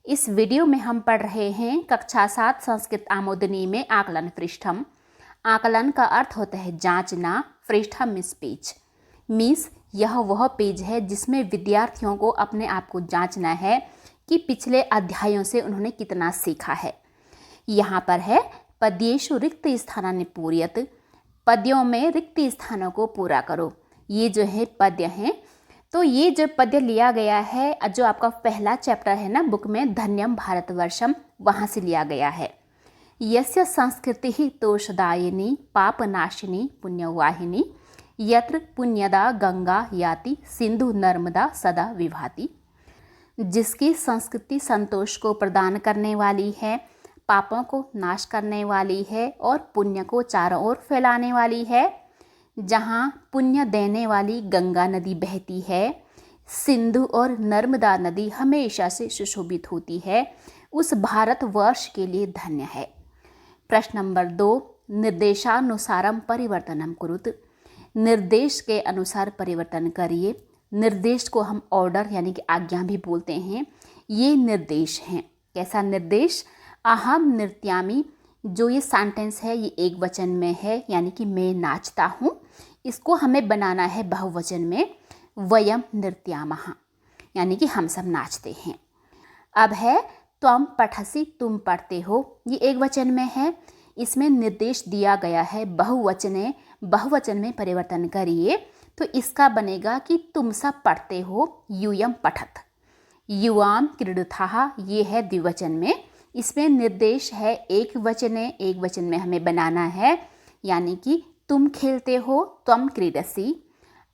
इस वीडियो में हम पढ़ रहे हैं कक्षा 7 संस्कृत आमोदनी में आकलन पृष्ठम। आकलन का अर्थ होता है जांचना। पृष्ठम मीन्स पेज, मीन्स यह वह पेज है जिसमें विद्यार्थियों को अपने आप को जांचना है कि पिछले अध्यायों से उन्होंने कितना सीखा है। यहाँ पर है पद्येषु रिक्त स्थानानि पूरयत, पद्यों में रिक्त स्थानों को पूरा करो। ये जो है पद्य हैं, तो ये जो पद्य लिया गया है, जो आपका पहला चैप्टर है ना बुक में, धन्यम भारतवर्षम, वहाँ से लिया गया है। यस्य संस्कृति ही तोषदायिनी पापनाशिनी पुण्यवाहिनी, यत्र पुण्यदा गंगा याति सिंधु नर्मदा सदा विभाति। जिसकी संस्कृति संतोष को प्रदान करने वाली है, पापों को नाश करने वाली है और पुण्य को चारों ओर फैलाने वाली है। जहाँ पुण्य देने वाली गंगा नदी बहती है, सिंधु और नर्मदा नदी हमेशा से सुशोभित होती है, उस भारतवर्ष के लिए धन्य है। प्रश्न नंबर 2, निर्देशानुसारम परिवर्तनम कुरुत, निर्देश के अनुसार परिवर्तन करिए। निर्देश को हम ऑर्डर यानी कि आज्ञा भी बोलते हैं। ये निर्देश हैं। कैसा निर्देश? अहम नृत्यामि, जो ये सेंटेंस है ये एक वचन में है, यानी कि मैं नाचता हूँ। इसको हमें बनाना है बहुवचन में, वयम नृत्यामः, यानी कि हम सब नाचते हैं। अब है त्वम पठसि, तुम पढ़ते हो, ये एक वचन में है। इसमें निर्देश दिया गया है बहुवचन में परिवर्तन करिए, तो इसका बनेगा कि तुम सब पढ़ते हो, यूयम पठत। युवाम क्रीडथः, ये है द्विवचन में। इसमें निर्देश है एक वचन में हमें बनाना है, यानी कि तुम खेलते हो, त्वम क्रीडसि।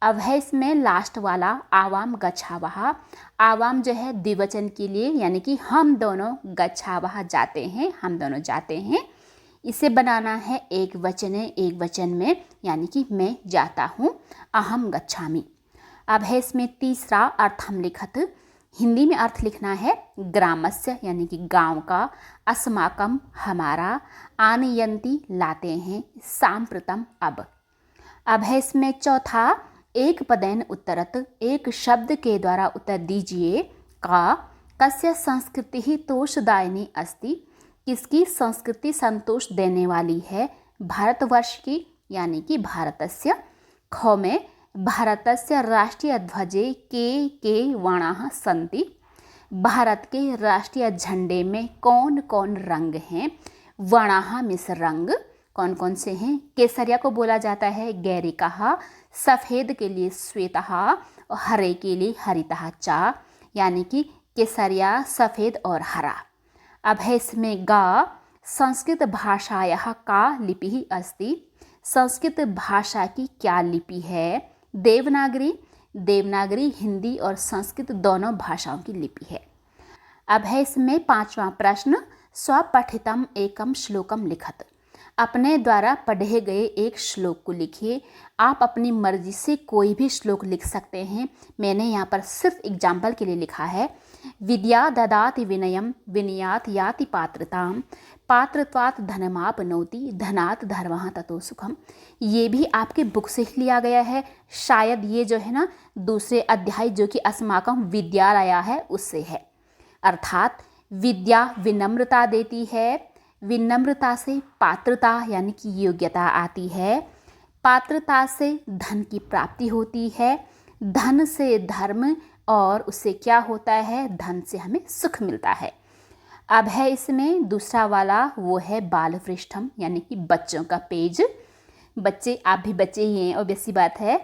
अब है इसमें लास्ट वाला आवाम गच्छावः। आवाम जो है द्विवचन के लिए, यानी कि हम दोनों, गच्छावः जाते हैं, हम दोनों जाते हैं। इसे बनाना है एक वचन में, यानी कि मैं जाता हूँ, अहम गच्छामि। अब है इसमें तीसरा अर्थम लिखत। हिंदी में अर्थ लिखना है ग्रामस्य, यानी कि गांव का, अस्माकम हमारा, आनयंती लाते हैं, सांप्रतम अब है इसमें चौथा एक पदेन उत्तरत, एक शब्द के द्वारा उत्तर दीजिए। का कस्य संस्कृति ही तोषदायिनी अस्ति, किसकी संस्कृति संतोष देने वाली है? भारतवर्ष की, यानी कि भारतस्य। ख में भारतस्य राष्ट्रीय ध्वजे के वर्णाः सन्ति, भारत के राष्ट्रीय झंडे में कौन कौन रंग हैं? वर्णाः मीन्स रंग, कौन कौन से हैं? केसरिया को बोला जाता है गैरिकः, सफ़ेद के लिए श्वेतः और हरे के लिए हरितः चा, यानी कि केसरिया, सफ़ेद और हरा। अब है इसमें गा संस्कृत भाषायाः का लिपि अस्ति, संस्कृत भाषा की क्या लिपि है? देवनागरी हिंदी और संस्कृत दोनों भाषाओं की लिपि है। अब है इसमें पांचवा प्रश्न, स्वपठितम एकम श्लोकम लिखत, अपने द्वारा पढ़े गए एक श्लोक को लिखिए। आप अपनी मर्जी से कोई भी श्लोक लिख सकते हैं। मैंने यहाँ पर सिर्फ एग्जाम्पल के लिए लिखा है। विद्या ददाति विनयम, विनयात याति पात्रताम, पात्रत्वात् धनमापनोति, धनात् धर्मः ततो सुखम। ये भी आपके बुक से ही लिया गया है। शायद ये जो है ना दूसरे अध्याय जो कि अस्माकम विद्यालय है उससे है। अर्थात विद्या विनम्रता देती है, विनम्रता से पात्रता यानी कि योग्यता आती है, पात्रता से धन की प्राप्ति होती है, धन से धर्म, और उससे क्या होता है? धन से हमें सुख मिलता है। अब है इसमें दूसरा वाला, वो है बाल पृष्ठम, यानी कि बच्चों का पेज। बच्चे, आप भी बच्चे ही हैं, ऑब्वियस बात है।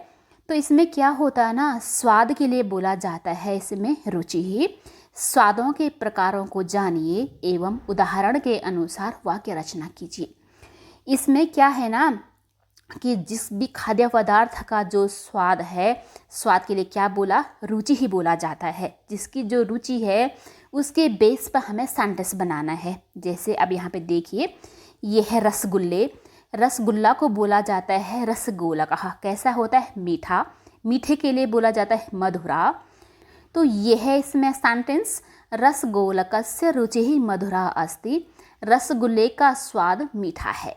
तो इसमें क्या होता है ना, स्वाद के लिए बोला जाता है इसमें रुचि ही। स्वादों के प्रकारों को जानिए एवं उदाहरण के अनुसार वाक्य रचना कीजिए। इसमें क्या है ना कि जिस भी खाद्य पदार्थ का जो स्वाद है, स्वाद के लिए क्या बोला? रुचि ही बोला जाता है। जिसकी जो रुचि है उसके बेस पर हमें सेंटेंस बनाना है। जैसे अब यहाँ पे देखिए, ये है रसगुल्ले, रसगुल्ला को बोला जाता है रसगोला कहा। कैसा होता है? मीठा। मीठे के लिए बोला जाता है मधुरा। तो ये है इसमें सेंटेंस, रसगोलकस्य रुचिः मधुरा अस्ति, रसगुल्ले का स्वाद मीठा है।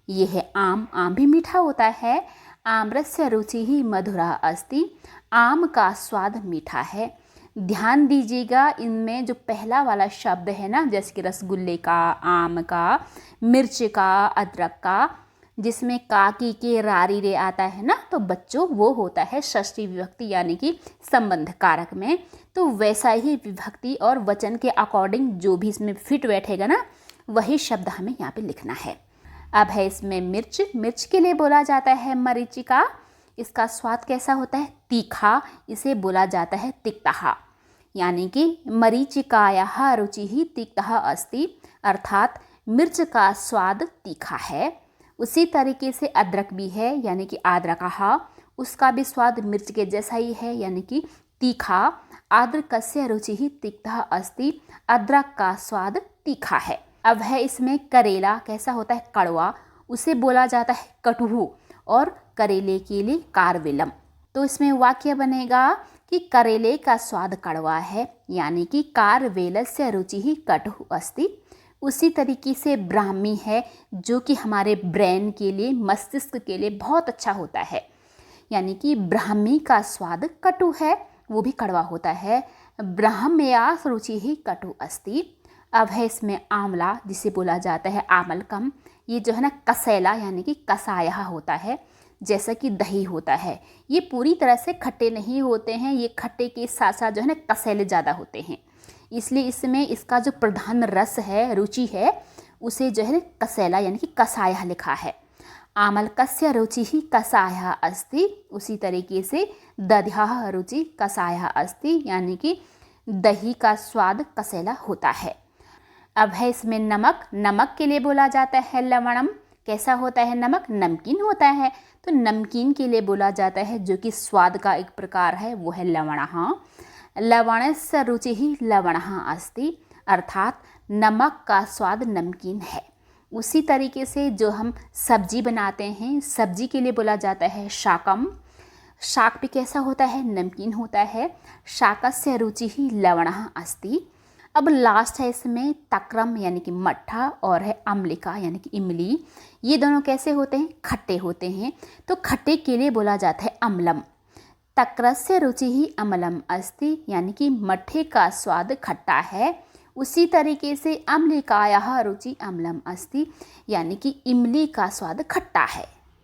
ये है आम, आम भी मीठा होता है। आम्रस्य रुचिः मधुरा अस्ति, आम का स्वाद मीठा है। ध्यान दीजिएगा, इनमें जो पहला वाला शब्द है ना, जैसे कि रसगुल्ले का, आम का, मिर्च का, अदरक का, जिसमें का की के रारी रे आता है ना, तो बच्चों वो होता है षष्ठी विभक्ति यानी कि संबंध कारक में। तो वैसा ही विभक्ति और वचन के अकॉर्डिंग जो भी इसमें फिट बैठेगा ना, वही शब्द हमें यहाँ पे लिखना है। अब है इसमें मिर्च। मिर्च के लिए बोला जाता है मरीचिका। इसका स्वाद कैसा होता है? तीखा। इसे बोला जाता है तिक्तः, यानी कि मरीचिकायाः रुचिः तिक्तः अस्ति, अर्थात मिर्च का स्वाद तीखा है। उसी तरीके से अदरक भी है, यानी कि आद्रकः, उसका भी स्वाद मिर्च के जैसा ही है, यानी कि तीखा। आद्रकस्य रुचिः तिक्तः अस्ति, अदरक का स्वाद तीखा है। अब है इसमें करेला। कैसा होता है? कड़वा। उसे बोला जाता है कटुः, और करेले के लिए कारवेलम। तो इसमें वाक्य बनेगा कि करेले का स्वाद कड़वा है, यानी कि कारवेलस्य रुचिः कटुः अस्ति। उसी तरीके से ब्राह्मी है, जो कि हमारे ब्रेन के लिए, मस्तिष्क के लिए बहुत अच्छा होता है, यानी कि ब्राह्मी का स्वाद कटु है, वो भी कड़वा होता है। ब्राह्म्याः रुचिः कटुः अस्ति। अब है इसमें आंवला, जिसे बोला जाता है आमलकम। ये जो है ना कसैला यानी कि कसाया होता है, जैसा कि दही होता है। ये पूरी तरह से खट्टे नहीं होते हैं, ये खट्टे के साथ साथ जो है ना कसैले ज़्यादा होते हैं, इसलिए इसमें इसका जो प्रधान रस है, रुचि है, उसे जो है कसैला यानी कि कसाया लिखा है। आमलकस्य रुचिः कसायः अस्ति। उसी तरीके से दध्याः रुचि कसायः अस्ति, यानी कि दही का स्वाद कसैला होता है। अब है इसमें नमक। नमक के लिए बोला जाता है लवणम। कैसा होता है नमक? नमकीन होता है। तो नमकीन के लिए बोला जाता है, जो कि स्वाद का एक प्रकार है, वो है लवणः। लवणस्य रुचिः लवणः अस्ति, अर्थात नमक का स्वाद नमकीन है। उसी तरीके से जो हम सब्जी बनाते हैं, सब्जी के लिए बोला जाता है शाकम। शाक भी कैसा होता है? नमकीन होता है। शाकस्य रुचिः लवणः अस्ति। अब लास्ट है इसमें तक्रम यानी कि मट्ठा, और है अम्लिका यानी कि इमली। ये दोनों कैसे होते हैं? खट्टे होते हैं। तो खट्टे के लिए बोला जाता है अम्लम। तक्रस्य रुचिः अम्लम अस्ति, यानी कि मट्ठे का स्वाद खट्टा है। उसी तरीके से अम्लिकायाः रुचि अम्लम अस्ति, यानी कि इमली का स्वाद खट्टा है।